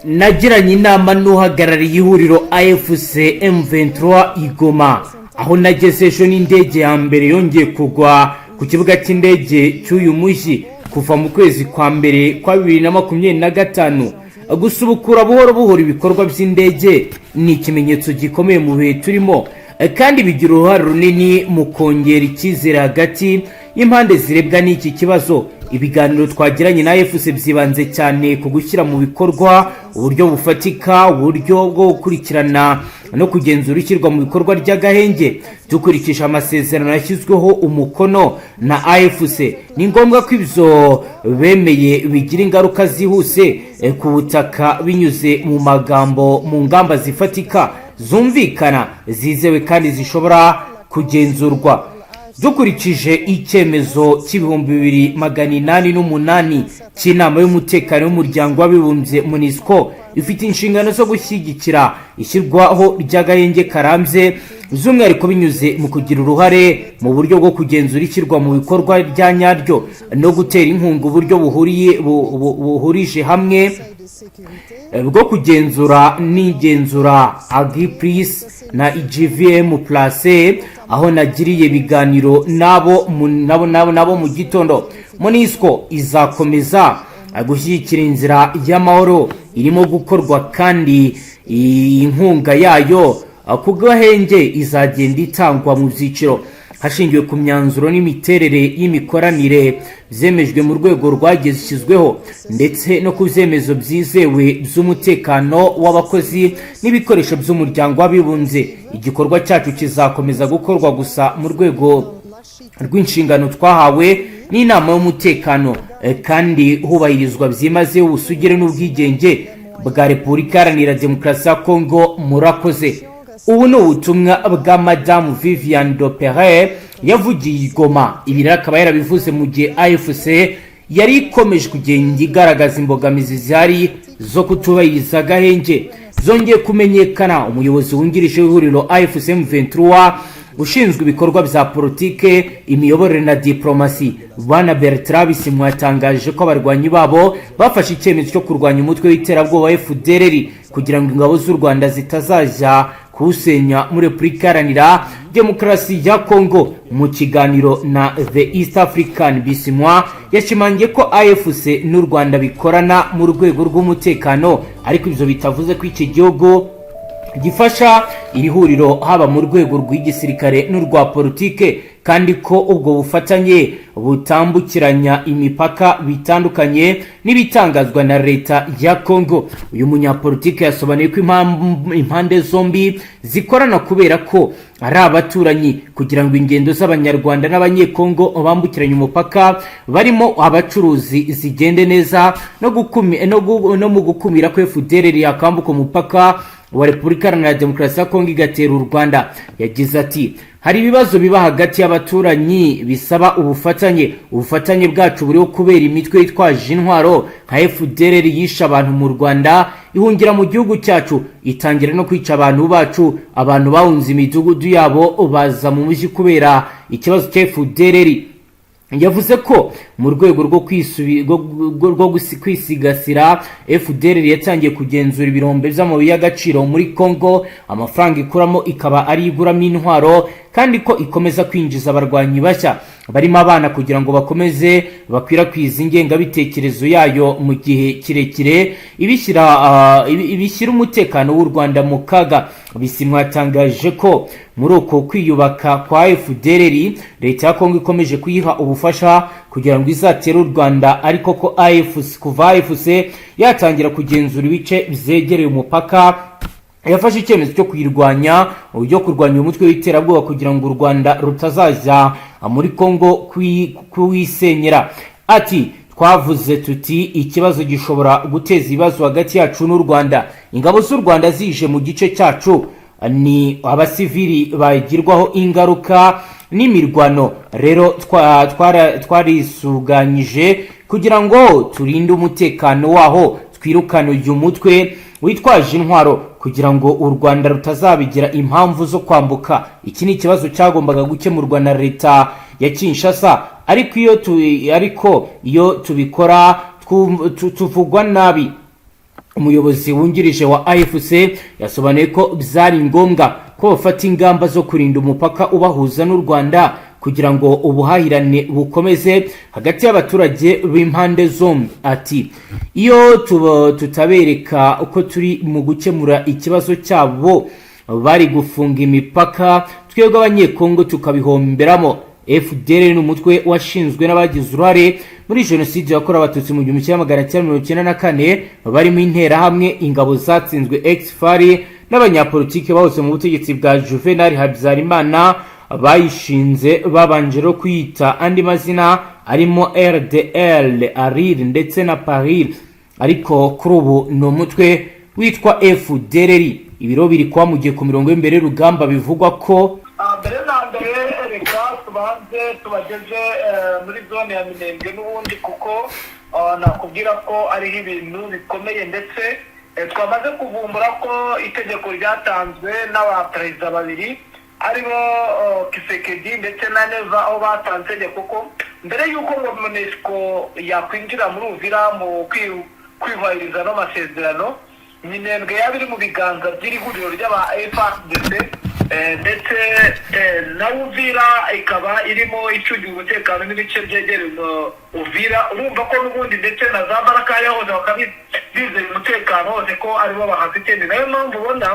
nagiranye inama n'uhagarariye ihuriro AFC M23 Goma aho nageze ejo n'indege ya mbere yongeye kugwa ku kibuga cy'indege cy'uyu mujyi kuva mu kwezi kwa mbere kwa 2025. Gusubukura buhoro buhoro ibikorwa by'indege ni ikimenyetso gikomeye mu bihe turimo, kandi bigira uruhare runini mu kongera icyizere hagati y'impande zirebwa n'iki kibazo. Ibiganiro twagiranye na AFC byibanze cyane ku gushyira mu bikorwa uburyo bufatika, uburyo bwo gukurikirana no kugenzura ishyirwa mu bikorwa ry'agahenge dukurikisha amasezerano yashyizweho umukono na AFC. Ni ngombwa ko ibyo bemeye bigira ingaruka zihuse ku butaka binyuze mu magambo, mu ngamba zifatika zumvikana, zizewe kandi zishobora kugenzurwa. Dukurikije icyemezo cy'ibihumbi 2008 cy'inama y'umutekano w'umuryango w'abibumbye MONUSCO ifite inshingano zo gushyigikira ishyirwaho ry'agahenge karambye, by'umwihariko binyuze mu kugira uruhare mu buryo bwo kugenzura ishyirwa mu bikorwa rya nyaryo no gutera inkunga uburyo buhurije hamwe bwo kugenzura n'igenzura AVIS na IGVM place, aho nagiriye biganiro nabo mu gitondo. MONUSCO izakomeza gushyigikira inzira y'amahoro irimo gukorwa, kandi inkunga yayo ku gahenge izagenda itangwa mu byiciro hashingiwe ku myanzuro n'imiterere y'imikoranire zemejwe mu rwego rwagezishyizweho, ndetse no ku byemezo byizewe by'umutekano w'abakozi n'ibikoresho by'umuryango w'abibumbye. Igikorwa cyacu kizakomeza gukorwa gusa mu rwego rw'inshingano twahawe n'inama y'umutekano, kandi hubahirizwa byimazeyo ubusugire n'ubwigenge bwa Repubulika Iharanira Demokarasi ya Kongo. Murakoze. Ubu ni ubutumwa bwa Madame Viviane Dopere yavugiye Goma. Ibi akaba yarabivuze mu gihe AFC yari ikomeje kugenda igaragaza imbogamizi zihari zo kutubahiriza agahenge. Zongeye kumenyekana, umuyobozi wungirije w'ihuriro AFC M23 ushinzwe ibikorwa bya politike, imiyoborere na diplomasi, Bwana Bertrand Bisimwa yatangaje ko abarwanyi babo bafashe icyemezo cyo kurwanya umutwe w'iterabwoba wa Fdlr kugira ngo ingabo z'u Rwanda zitazajya kuwusenya muri Repubulika Iharanira Demokarasi ya Kongo. Mu kiganiro na The East African, Bisimwa yashimangiye ko AFC n'u Rwanda bikorana mu rwego rw'umutekano, ariko ibyo bitavuze ko iki gihugu gifasha iri huriro haba mu rwego rw'igisirikare n'urwa politike, kandi ko ubwo bufatanye butambukiranya imipaka bitandukanye n'ibitangazwa na leta ya Kongo. Uyu munyapolitike yasobanuye ko impande zombi zikorana kubera ko ari abaturanyi, kugira ngo ingendo z'abanyarwanda n'abanyekongo bambukiranya umupaka barimo abacuruzi zigende neza no mu gukumira ko Fdlr yakambuka umupaka wa Repubulika Iharanira Demokarasi ya Kongo igatera u Rwanda. Yagize ati, hari ibibazo biba hagati y'abaturanyi bisaba ubufatanye bwacu buriho kubera imitwe yitwaje intwaro nka Fdlr yisha abantu mu Rwanda, ihungira mu gihugu cyacu, itangira no kwica abantu bacu. Abantu bahunze imidugudu yabo baza mu mujyi kubera ikibazo cya Fdlr. Yavuze ko mu rwego rwo kwisigasira Fdlr yatangiye kugenzura ibirombe by'amabuye y'agaciro muri Kongo, amafaranga ikuramo ikaba ari iguramo intwaro, kandi ko ikomeza kwinjiza abarwanyi bashya barimo abana kugira ngo bakomeze bakwirakwiza ingengabitekerezo yayo mu gihe kirekire ibishyira umutekano w'u Rwanda mu kaga. Bisimwa yatangaje ko muri uko kwiyubaka kwa Fdlr leta ya Kongo ikomeje kuyiha ubufasha kugira ngo izatere u Rwanda, ariko ko kuva AFC yatangira kugenzura ibice byegereye umupaka yafashe icyemezo cyo kurwanya umutwe w'iterabwoba kugira ngo u Rwanda rutazajya muri Kongo kuwisenyera. Ati, twavuze tuti ikibazo gishobora guteza ibibazo hagati yacu n'u Rwanda. Ingabo z'u Rwanda zije mu gice cyacu, ni abasivili bagirwaho ingaruka n'imirwano. Rero twarisuganyije kugira ngo turinde umutekano waho, twirukane uyu mutwe witwaje intwaro kugira ngo u Rwanda rutazabigira impamvu zo kwambuka. Iki ni ikibazo cyagombaga gukemurwa na leta ya Kinshasa, ariko iyo tubikora tuvugwa nabi. umuyobozi wungirije wa AFC yasobanuye ko byari ngombwa ko bafata ingamba zo kurinda umupaka ubahuza n'u Rwanda kugira ngo ubuhahirane bukomeze hagati y'abaturage b'impande zombi. Ati iyo tutabereka uko turi mu gukemura ikibazo cyabo bari gufunga imipaka, twebwe abanyekongo tukabihomberamo. Fdlr n'umutwe washinzwe n'abagize uruhare muri jenoside yakorewe abatutsi mu 1994 barimo interahamwe, ingabo zatsinzwe ex-FARI n'abanyapolitike bahose mu butegetsi bwa Juvenal Habyarimana bayishinze babanje ro kwita andi mazina arimo RDL, ARIR ndetse na PARIR, ariko kuri ubu no mutwe witwa Fdlr. Ibiro biri kwa mugiye ku mirongo y'imbere rugamba bivugwa ko mbere na mbere reka tubanze tubageze muri zone ya Minembwe n'ubundi, kuko nakubwira ko ariho ibintu bikomeye, ndetse twamaze kuvumbura ko itegeko ryatanzwe n'abaperezida babiri aribo Kisekedi ndetse na Neva, aho batanze itegeko ko mbere y'uko ngo MONUSCO yakwinjira muri Uvira mu kwihwahiriza n'amasezerano, Minembwe yaba iri mu biganza by'ihuriro ry'aba FARDC, ndetse na Uvira ikaba irimo icungira umutekano n'ibice byegereye Uvira. Urumva ko n'ubundi ndetse na za Baraka hose bakabizeza umutekano hose ko aribo bahafite. Ni nayo mpamvu ubona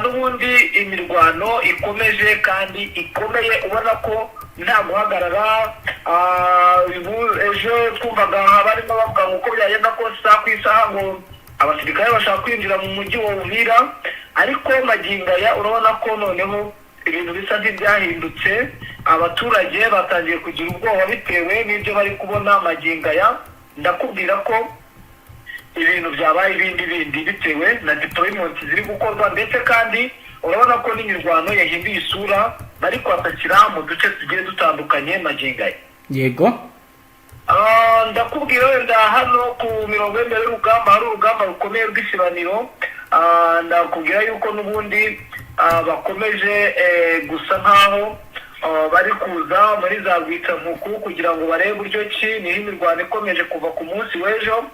n'ubundi imirwano ikomeje kandi ikomeye, ubona ko nta guhagarara. Ejo twumvaga barimo bavuga ngo uko byagenda kose isaha ku isaha ngo abasirikare bashaka kwinjira mu mujyi wa Uvira, ariko magingo aya urabona ko noneho ibintu bisa nk'ibyahindutse. Abaturage batangiye kugira ubwoba bitewe n'ibyo bari kubona magingo aya. Ndakubwira ko ibintu byabaye ibindi bitewe na deployment ziri gukorwa, ndetse kandi urabona ko n'imirwano yahinduye isura, bari kwatakira mu duce tugiye dutandukanye magingo aya. Yego, ndakubwira wenda hano ku mirongo y'imbere y'urugamba hari urugamba rukomeye rw'isibaniro. Ndakubwira yuko n'ubundi bakomeje gusa nkaho bari kuza muri za rwitsampuku kugira ngo barebe buryo ki niho imirwano ikomeje kuva ku munsi w'ejo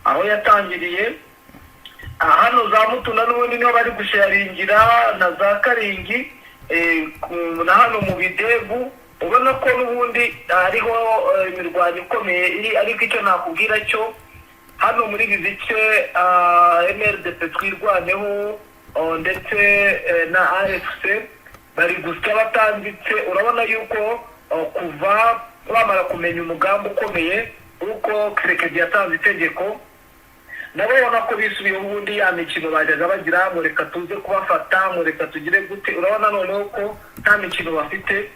aho yatangiriye. Hano za Mutuna n'ubundi niho bari gusharingira na za Karingi, na hano mu Bidevu ubona ko n'ubundi hariho imirwano ikomeye iri. Ariko icyo nakubwira cyo hano muri ibi bice MRDP twirwaneho ndetse na AFC bari gusya batanditse. Urabona yuko kuva bamara kumenya umugambi ukomeye uko Kisekedi yatanze itegeko, nabo ubona ko bisubiye ubundi ya mikino bajyaga bagira ngo reka tuze kubafata, ngo reka tugire gute. Urabona noneho ko nta mikino bafite,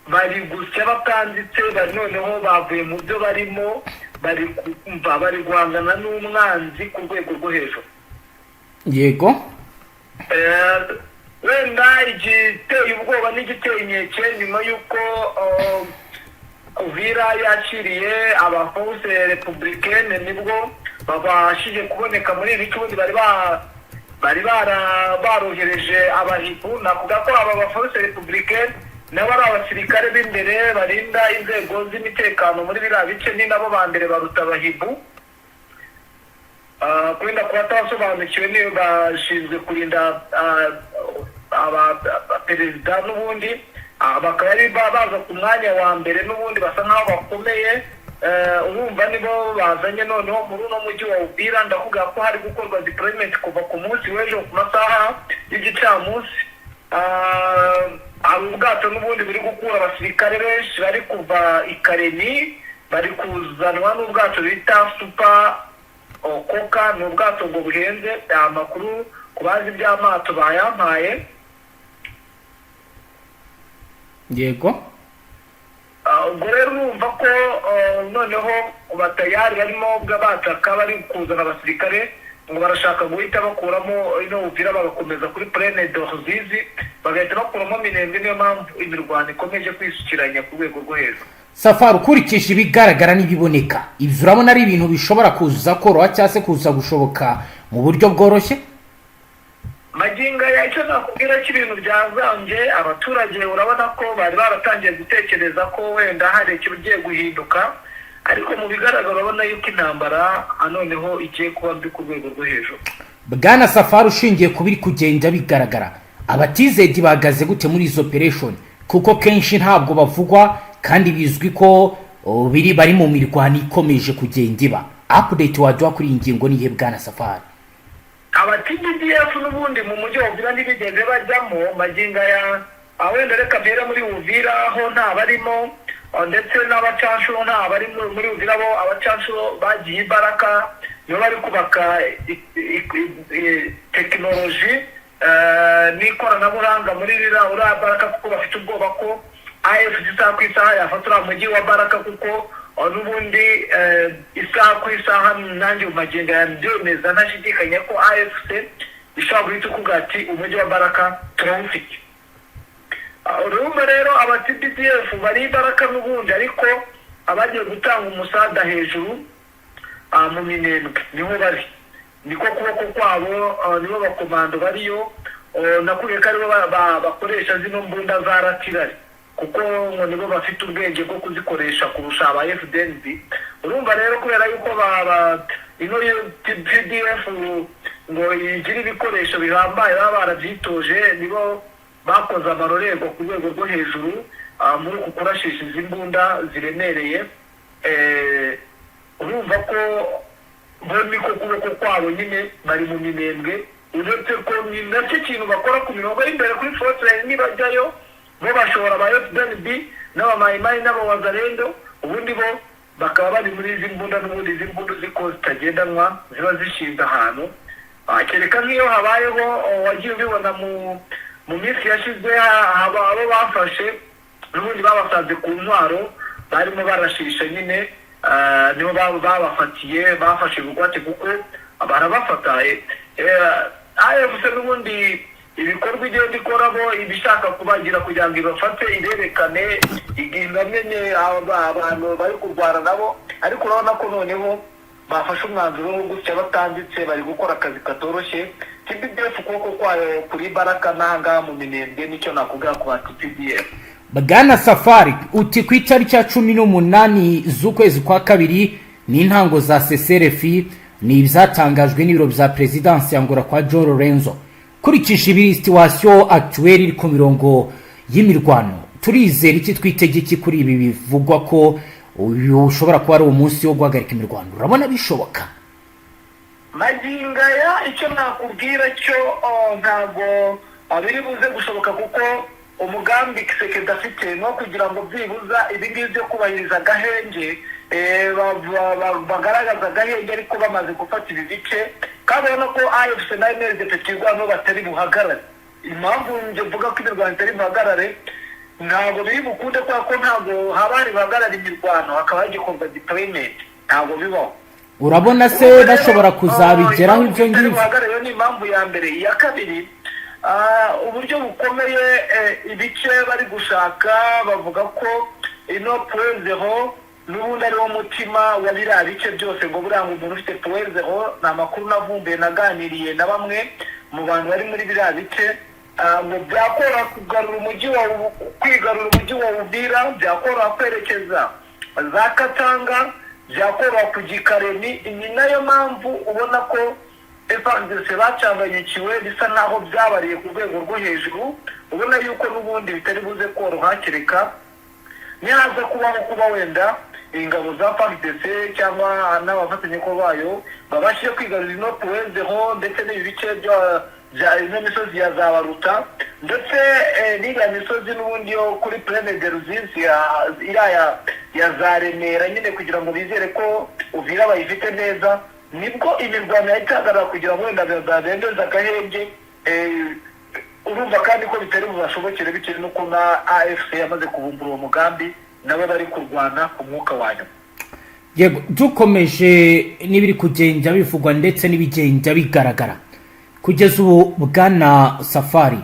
bari gusya batanditse, bari noneho bavuye mu byo barimo, bari kumva bari guhangana n'umwanzi ku rwego rwo hejuru. Yego, wenda igiteye ubwoba n'igiteye inkeke nyuma y'uko Uvira yakiriye abaforce républicaine, nibwo babashije kuboneka muri ibi cyundi bari barohereje abahibu. Nakuvuga ko aba baforce républicaine nabo ari abasirikare b'imbere barinda inzego z'imitekano muri biriya bice, ni nabo ba mbere baruta abahibu. Kwenda kuba atasobanukiwe niyo bashinzwe kurinda perezida n'ubundi, bakaba ari baza ku mwanya wa mbere n'ubundi basa nk'aho bakomeye. Urumva nibo bazanye noneho muri uno mujyi wa Uvira. Ndavuga ko hari gukorwa deployment kuva ku munsi w'ejo ku masaha y'igicamunsi. Hari ubwato n'ubundi buri gukura abasirikare benshi bari kuva i Karemi, bari kuzanwa n'ubwato bita Super Koka. Ni ubwato ngo buhenze, amakuru ku bazi iby'amato bayampaye. yego, ubwo rero urumva ko noneho batayari barimo bataka bari kuzana abasirikare ngo barashaka guhita bakuramo ino Uvira bagakomeza kuri Plaine de Ruzizi, bagahita bakuramo Minembwe. Niyo mpamvu imirwano ikomeje kwisukiranya ku rwego rwo hejuru. Safari, ukurikije ibigaragara n'ibiboneka, ibyo urabona ari ibintu bishobora kuza koroha cyangwa se kuza gushoboka mu buryo bworoshye? Magingo ya icyo nakubwira cy'ibintu byazambye, abaturage urabona ko bari baratangiye gutekereza ko wenda hari ikigiye guhinduka. ariko mu bigaragara urabona yuko intambara noneho igiye kuba mbi ku rwego rwo hejuru. Bwana Safari, ushingiye ku biri kugenda bigaragara, abatizedi bahagaze gute muri izo operation? Kuko kenshi ntabwo bavugwa kandi bizwi ko bari mu mirwano ikomeje kugenda iba. Update waduha kuri iyi ngingo nihe Bwana Safari? ACTU n'ubundi mu mujyi wa Uvira ntibigeze bajyamo maginga ya wenda reka mbere muri Uvira aho nta barimo, ndetse n'abacanshuro nta bari muri Uvira, bo abacanshuro bagiye Baraka nibo bari kubaka tekinoloji n'ikoranabuhanga muri uriya Baraka, kuko bafite ubwoba ko AFC isaha ku isaha yafatura umujyi wa Baraka, kuko n'ubundi isaha ku isaha nanjye mu magingo ya byemeza ntashidikanya ko AFC ishobora guhita ukuvuga ati umujyi wa Baraka turawufite. Urumva rero ACTU bari Baraka n'ubundi, ariko abagiye gutanga umusada hejuru mu minembwe niho bari, niko kuboko kwabo, nibo bakomando bariyo. Nakuriye ko aribo bakoresha zino mbunda za ratirari, kuko ngo nibo bafite ubwenge bwo kuzikoresha kurusha aba FDLR. Urumva rero kubera yuko ino PDF ngo igira ibikoresho bihambaye baba barabyitoje, nibo bakoze amarorerwa ku rwego rwo hejuru muri uku kurashisha izi mbunda ziremereye. Urumva ko bombi ko kuboko kwabo nyine bari mu minembwe, uretse ko nacyo kintu bakora ku mirongo y'imbere kuri frontline nibajyayo bo bashobora aba FDLB n'abamayimayi n'abawazarendo, ubundi bo bakaba bari muri izi mbunda, n'ubundi izi mbunda ziko zitagendanwa ziba zishinze ahantu. Kereka nk'iyo habayeho wagiye ubibona mu minsi yashize, abo bafashe n'ubundi babasanze ku ntwaro barimo barashisha nyine, nibo babafatiye, bafashe bugwate kuko barabafata. AFC n'ubundi ibikorwa igenda ikoramo ibishaka kubagira kugira ngo ibafate, irerekane igingamenye abantu bari kurwana nabo, ariko urabona ko noneho bafashe umwanzuro wo gutya batanditse, bari gukora akazi katoroshye. TPDF ukuboko kwayo kuri Baraka nanga mu minembwe, nicyo nakubwira ku TPDF. Bwana Safari, uti ku itariki ya 18 z'ukwezi kwa kabiri ni intango za CCRF, ni ibyatangajwe n'ibiro bya Presidence yangura kwa John Lorenzo. Kurikisha ibiri situation actuelle iri ku mirongo y'imirwano, turizera iki, twitege iki kuri ibi bivugwa ko uyu ushobora kuba ari umunsi wo guhagarika imirwano? Urabona bishoboka? Magingaya icyo nakubwira cyo ntago abiri buze gushoboka, kuko umugambi Kisekedi afite no kugira ngo byibuza ibingibi byo kubahiriza gahenge, bagaragaza gahenge ariko bamaze gufata ibi bice, kandi urabona ko AFC na NLD kirwano batari buhagarare. Impamvu nje mvuga ko imirwano itari buhagarare, ntabwo biri bukunde ko ntabwo habari buhagarare imirwano hakaba hagikorwa deployment, ntabwo bibaho. Urabona se bashobora kuzabigeraho ibyo ngibyo? Ni impamvu ya mbere. Iya kabiri, uburyo bukomeye ibice bari gushaka, bavuga ko ino .0 n'ubundi ariwo mutima wa biriya bice byose, ngo buriya ngo umuntu ufite .0, ni amakuru navumbuye naganiriye na bamwe mu bantu bari muri biriya bice, ngo byakora kwigarura umujyi wa Uvira, byakora kwerekeza za Katanga, byakora kugikareni. Ni nayo mpamvu ubona ko FDLR bacanganyikiwe, bisa naho byabariye ku rwego rwo hejuru, ubona yuko n'ubundi bitari buze koroha, kereka nihaza kuba wenda ingabo za FDLR cyangwa n'abafatanyakora bayo babashije kwigarurira ino .0 ndetse n'ibi bice bya ino misozi ya za Baruta, ndetse n'iriya misozi n'ubundi yo kuri Plaine de Ruzizi ya za Remera, nyine kugira ngo bizere ko Uvira bayifite neza. Nibwo imirwano yahitagarara kugira ngo wenda babendeza agahenge. Urumva kandi ko bitari bubashobokere bitewe n'uko na AFC yamaze kubumbura uwo mugambi, nabo bari kurwana ku mwuka wanyu. Yego, dukomeje n'ibiri kugenda bivugwa ndetse n'ibigenda bigaragara kugeza ubu. Bwana Safari,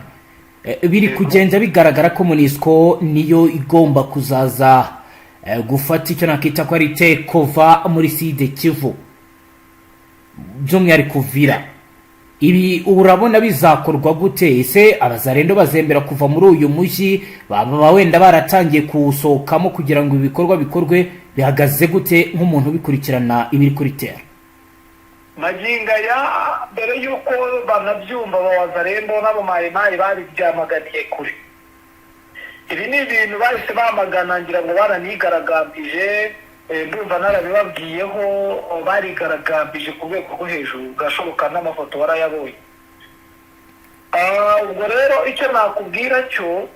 biri kugenda bigaragara ko MONUSCO niyo igomba kuzaza gufata icyo nakita ko ari tekova muri Sud Kivu, by'umwihariko Uvira. Ibi urabona bizakorwa gute? Ese abazarendo bazembera kuva muri uyu mujyi, baba wenda baratangiye kuwusohokamo kugira ngo ibikorwa bikorwe bihagaze gute nk'umuntu bikurikirana ibiri kuri terre? maginga ya mbere yuko banabyumva abawazarembo n'abamayimayi babibyamaganiye kure. Ibi ni ibintu bahise bamagana, ngira ngo baranigaragambije, ndumva narabibabwiyeho, barigaragambije ku rwego rwo hejuru gashoboka, n'amafoto barayabonye. Ubwo rero icyo nakubwira cyo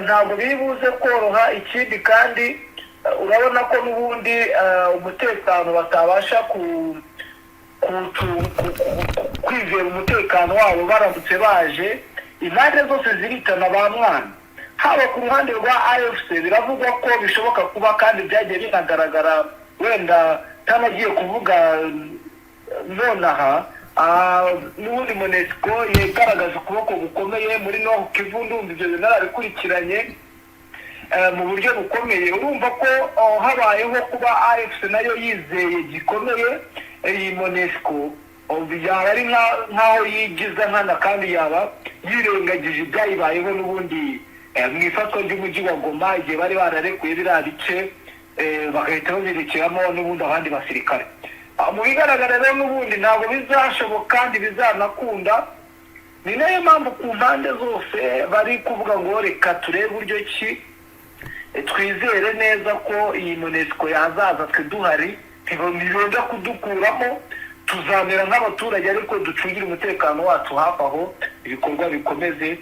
ntabwo bibuze koroha. Ikindi kandi urabona ko n'ubundi umutekano batabasha kwizera umutekano wabo baramutse baje. Impande zose ziritana ba mwana, haba ku ruhande rwa AFC biravugwa ko bishoboka kuba, kandi byagiye binagaragara, wenda tanagiye kuvuga nonaha, n'ubundi MONUSCO yegaragaza ukuboko gukomeye muri Nord Kivu. Ndumva ibyo bintu narabikurikiranye mu buryo bukomeye. Urumva ko habayeho kuba AFC nayo yizeye gikomeye iyi MONUSCO, yaba ari nk'aho yigiza nkana, kandi yaba yirengagije ibyayibayeho n'ubundi mu ifatwa ry'umujyi wa Goma, igihe bari bararekuye biriya bice bagahita babirekeramo n'ubundi abandi basirikare. Mu bigaragara rero n'ubundi ntabwo bizashoboka kandi bizanakunda. Ni nayo mpamvu ku mpande zose bari kuvuga ngo reka turebe uburyo ki twizere neza ko iyi MONUSCO yazaza twe duhari, ntibenda kudukuramo, tuzamera nk'abaturage ariko ducungire umutekano wacu hafi aho, ibikorwa bikomeze.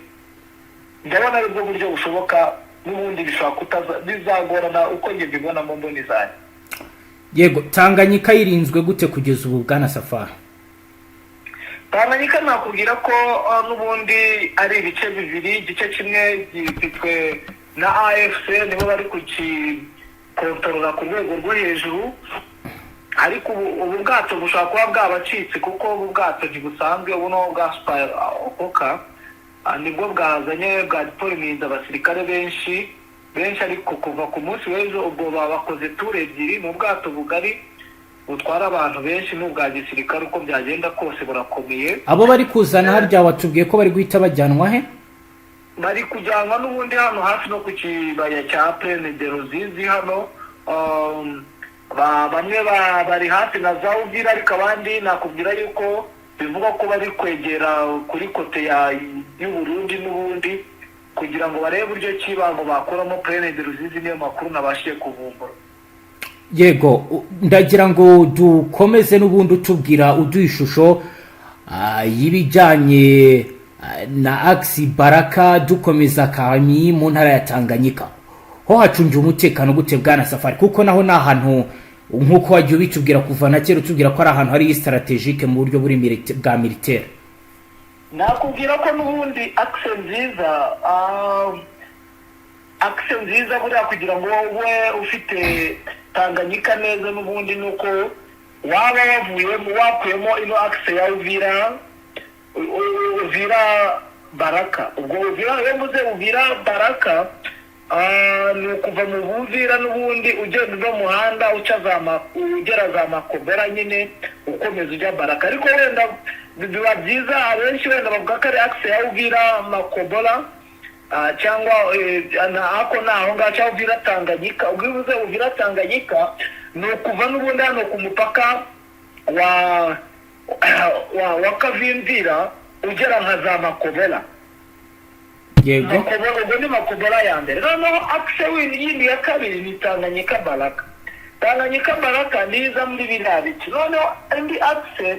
Ndabona aribwo buryo bushoboka, n'ubundi bishobora bizagorana uko njye mbibona mu mboni zanjye. Yego, Tanganyika yirinzwe gute kugeza ubu bwana Safari? Tanganyika nakubwira ko n'ubundi ari ibice bibiri. Igice kimwe gifitwe na AFC, nibo bari kukikontorora ku rwego rwo hejuru, ariko ubu bwato bushobora kuba bwabacitse, kuko ubu bwato ntibusanzwe, ubu no bwa aucun nibwo bwazanye, bwa deployment abasirikare benshi, ariko kuva ku munsi w'ejo ubwo babakoze ture ebyiri mu bwato bugari butwara abantu benshi n'ubwa gisirikare. Uko byagenda kose burakomeye. Abo bari kuzana harya watubwiye ko bari guhita bajyanwa he? Bari kujyanwa n'ubundi hano hafi no ku kibaya cya Birindiro zizi hano. Bamwe bari hafi na za Uvira, ariko abandi nakubwira yuko bivuga ko bari kwegera kuri kote y'u Burundi n'ubundi, kugira ngo barebe uburyo ki bakuramo Birindiro zizi. Niyo makuru nabashiye kuvumbura. Yego, ndagira ngo dukomeze n'ubundi utubwira uduha ishusho y'ibijyanye na Axi Baraka, dukomeza Kami mu ntara ya Tanganyika. Ho hacungiwe umutekano gute bwana Safari? Kuko naho ni ahantu nk'uko wagiye ubitubwira kuva na kera, utubwira ko ari ahantu hari strategique mu buryo buri bwa militaire. Nakubwira ko n'ubundi akse nziza buriya kugira ngo wowe ufite Tanganyika neza n'ubundi nuko waba wakuyemo ino akse ya Uvira Baraka. Ubwo Uvira Baraka ni ukuva mu Buvira n'ubundi ugenda uva muhanda ugera za Makobera nyine ukomeza ujya Baraka. Ariko wenda biba byiza, abenshi wenda bavuga ko ari akse ya Uvira Makobera, cyangwa ako naho ngaho cyangwa Uvira Tanganyika. Ubwo bivuze Uvira Tanganyika ni ukuva n'ubundi hano ku mupaka wa Kavimvira ugera nka za Makobera. Yego, ubwo ni Makobera ya mbere. Noneho akse yindi ya kabiri ni Tanganyika Baraka. Tanganyika Baraka niza muri biriya biti. Noneho indi akse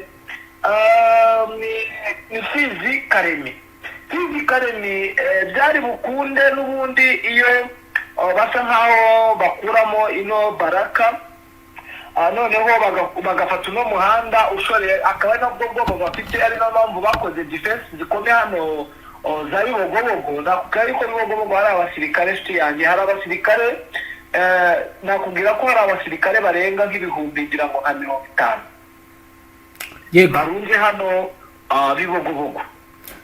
ni Fizi Karemi. Fizi Karemi byari bukunde n'ubundi iyo basa nkaho bakuramo ino Baraka, noneho bagafata uno muhanda ushoreye, akaba ari nabwo bwoba bafite, ari na mpamvu bakoze defense zikomeye hano za Bibogobogo. Nakubwira ariko Bibogobogo hari abasirikare nshuti yanjye, hari abasirikare nakubwira ko hari abasirikare barenga nk'ibihumbi ngira ngo nka 50. yego, barunze hano Bibogobogo.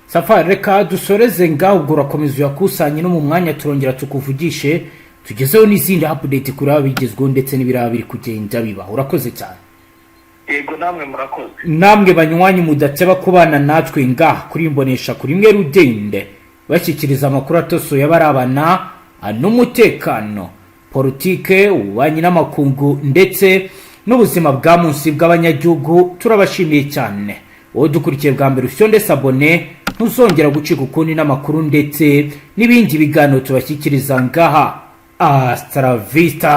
Safari, reka dusoreze ngaho, ubwo urakomeza uyakusanye no mu mwanya turongera tukuvugishe, tugezeho n'izindi update kuri abigezweho ndetse n'ibiraba biri kugenda biba. Urakoze cyane. Yego, namwe murakoze. Namwe banywanyi mudateba kubana natwe ngaha kuri imbonesha kuri mwe rudende bashyikiriza amakuru atosoye abarabana n'umutekano, politike, ububanyi n'amakungu ndetse n'ubuzima bwa munsi bw'abanyagihugu. Turabashimiye cyane wowe dukurikiye bwa mbere, usyonde sabone ntuzongera gucika ukundi n'amakuru ndetse n'ibindi biganiro tubashyikiriza ngaha. Hasta la vista.